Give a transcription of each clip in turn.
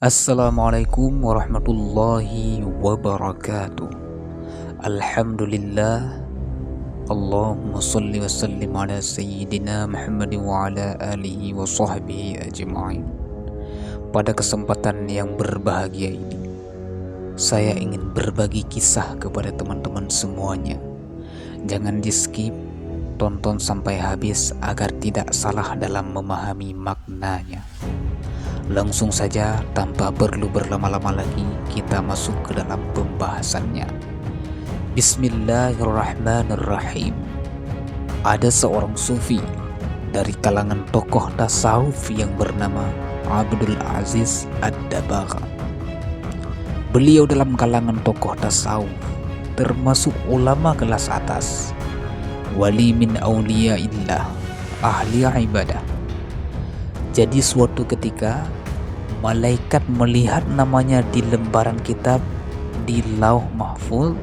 Assalamualaikum warahmatullahi wabarakatuh. Alhamdulillah. Allahumma salli wa sallim ala sayyidina Muhammad wa ala alihi wa sahbihi ajma'in. Pada kesempatan yang berbahagia ini, saya ingin berbagi kisah kepada teman-teman semuanya. Jangan di skip, tonton sampai habis agar tidak salah dalam memahami maknanya. Langsung saja tanpa perlu berlama-lama lagi kita masuk ke dalam pembahasannya. Bismillahirrahmanirrahim. Ada seorang sufi dari kalangan tokoh tasawuf yang bernama Abdul Aziz Ad-Dabbagh. Beliau dalam kalangan tokoh tasawuf termasuk ulama kelas atas, wali min auliyaillah, ahli ibadah. Jadi suatu ketika malaikat melihat namanya di lembaran kitab di Lauh Mahfuz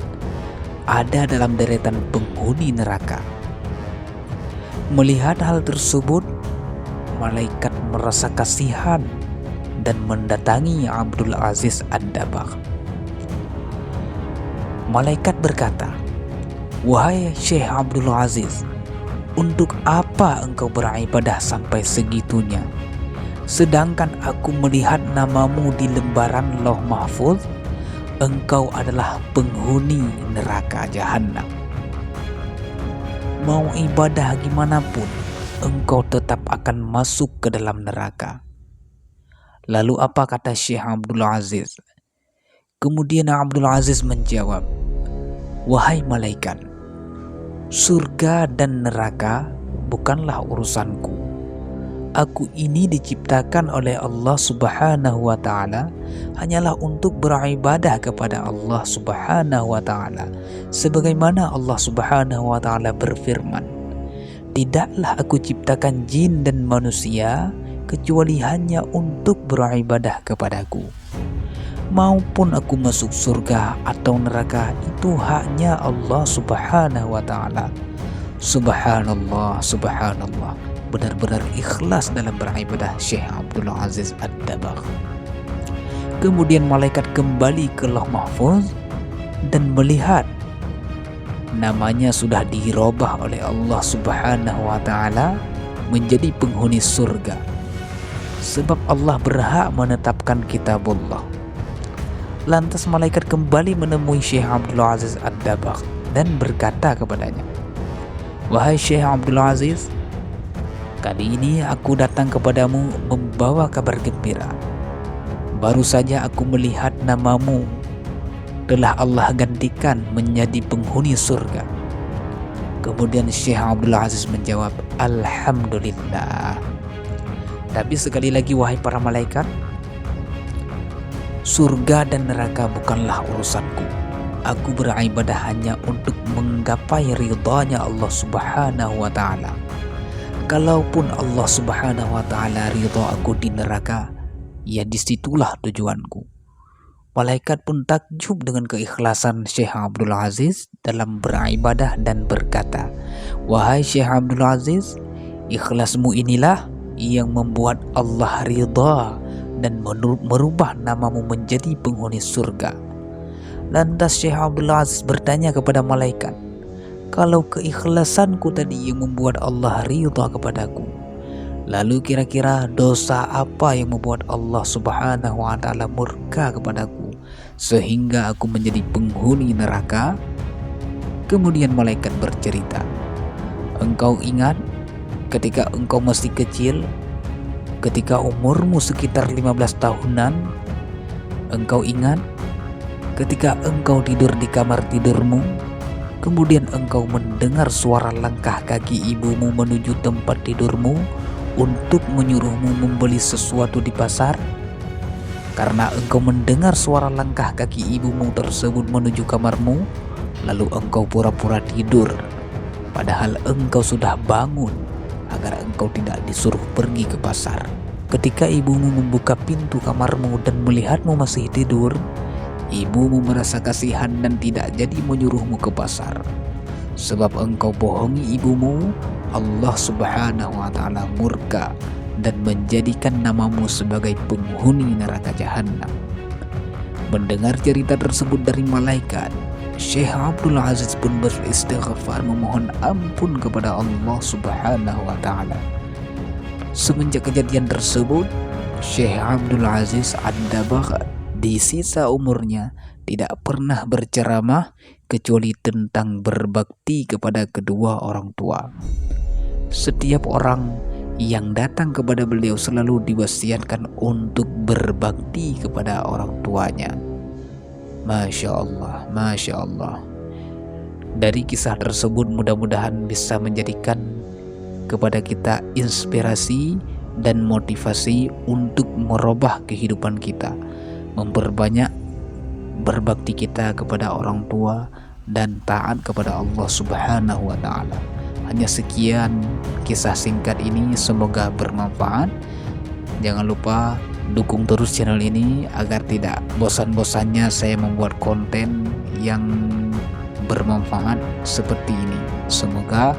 ada dalam deretan penghuni neraka. Melihat hal tersebut, malaikat merasa kasihan dan mendatangi Abdul Aziz Ad-Dabbagh. Malaikat berkata, "Wahai Syekh Abdul Aziz, untuk apa engkau beribadah sampai segitunya? Sedangkan aku melihat namamu di lembaran Lauh Mahfuz, engkau adalah penghuni neraka jahanam. Mau ibadah gimana pun, engkau tetap akan masuk ke dalam neraka." Lalu apa kata Syekh Abdul Aziz? Kemudian Abdul Aziz menjawab, "Wahai malaikat, surga dan neraka bukanlah urusanku. Aku ini diciptakan oleh Allah Subhanahu wa ta'ala hanyalah untuk beribadah kepada Allah Subhanahu wa ta'ala. Sebagaimana Allah Subhanahu wa ta'ala berfirman, tidaklah aku ciptakan jin dan manusia kecuali hanya untuk beribadah kepadaku. Maupun aku masuk surga atau neraka, itu haknya Allah Subhanahu wa ta'ala." Subhanallah, subhanallah. Benar-benar ikhlas dalam beribadah Syekh Abdul Aziz Ad-Dabbagh. Kemudian malaikat kembali ke Lauh Mahfuz dan melihat namanya sudah dirubah oleh Allah Subhanahu wa ta'ala menjadi penghuni surga. Sebab Allah berhak menetapkan kitabullah. Lantas malaikat kembali menemui Syekh Abdul Aziz Ad-Dabbagh dan berkata kepadanya, "Wahai Syekh Abdul Aziz, kali ini aku datang kepadamu membawa kabar gembira. Baru saja aku melihat namamu telah Allah gantikan menjadi penghuni surga." Kemudian Syekh Abdul Aziz menjawab, "Alhamdulillah. Tapi sekali lagi wahai para malaikat, surga dan neraka bukanlah urusanku. Aku beribadah hanya untuk menggapai ridhanya Allah Subhanahu wa ta'ala. Kalaupun Allah Subhanahu wa ta'ala ridha aku di neraka, ya disitulah tujuanku." Malaikat pun takjub dengan keikhlasan Syekh Abdul Aziz dalam beribadah dan berkata, "Wahai Syekh Abdul Aziz, ikhlasmu inilah yang membuat Allah ridha dan merubah namamu menjadi penghuni surga." Lantas Syekh Abdul Aziz bertanya kepada malaikat, "Kalau keikhlasanku tadi yang membuat Allah ridha kepadaku, lalu kira-kira dosa apa yang membuat Allah Subhanahu wa ta'ala murka kepadaku sehingga aku menjadi penghuni neraka?" Kemudian malaikat bercerita, "Engkau ingat ketika engkau masih kecil, ketika umurmu sekitar 15 tahunan, engkau ingat ketika engkau tidur di kamar tidurmu, kemudian engkau mendengar suara langkah kaki ibumu menuju tempat tidurmu untuk menyuruhmu membeli sesuatu di pasar? Karena engkau mendengar suara langkah kaki ibumu tersebut menuju kamarmu, lalu engkau pura-pura tidur, padahal engkau sudah bangun agar engkau tidak disuruh pergi ke pasar. Ketika ibumu membuka pintu kamarmu dan melihatmu masih tidur, ibumu merasa kasihan dan tidak jadi menyuruhmu ke pasar. Sebab engkau bohongi ibumu, Allah Subhanahu wa ta'ala murka dan menjadikan namamu sebagai penghuni neraka jahanam. Mendengar cerita tersebut dari malaikat, Syekh Abdul Aziz pun beristighfar memohon ampun kepada Allah Subhanahu wa taala. Semenjak kejadian tersebut, Syekh Abdul Aziz Ad-Dabagh di sisa umurnya tidak pernah berceramah kecuali tentang berbakti kepada kedua orang tua. Setiap orang yang datang kepada beliau selalu diwasiatkan untuk berbakti kepada orang tuanya. Masya Allah, Masya Allah. Dari kisah tersebut mudah-mudahan bisa menjadikan kepada kita inspirasi dan motivasi untuk merubah kehidupan kita, memperbanyak berbakti kita kepada orang tua dan taat kepada Allah Subhanahu wa taala. Hanya sekian kisah singkat ini, semoga bermanfaat. Jangan lupa dukung terus channel ini agar tidak bosan-bosannya saya membuat konten yang bermanfaat seperti ini. Semoga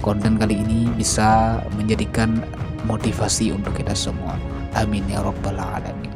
konten kali ini bisa menjadikan motivasi untuk kita semua. Amin ya rabbal alamin.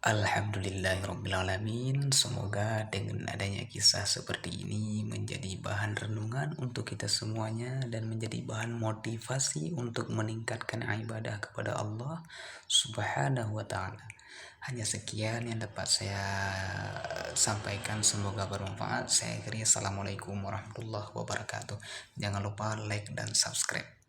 Alhamdulillahirrabbilalamin. Semoga dengan adanya kisah seperti ini menjadi bahan renungan untuk kita semuanya dan menjadi bahan motivasi untuk meningkatkan ibadah kepada Allah Subhanahu wa Ta'ala. Hanya sekian yang dapat saya sampaikan, semoga bermanfaat. Saya akhiri, assalamualaikum warahmatullahi wabarakatuh. Jangan lupa like dan subscribe.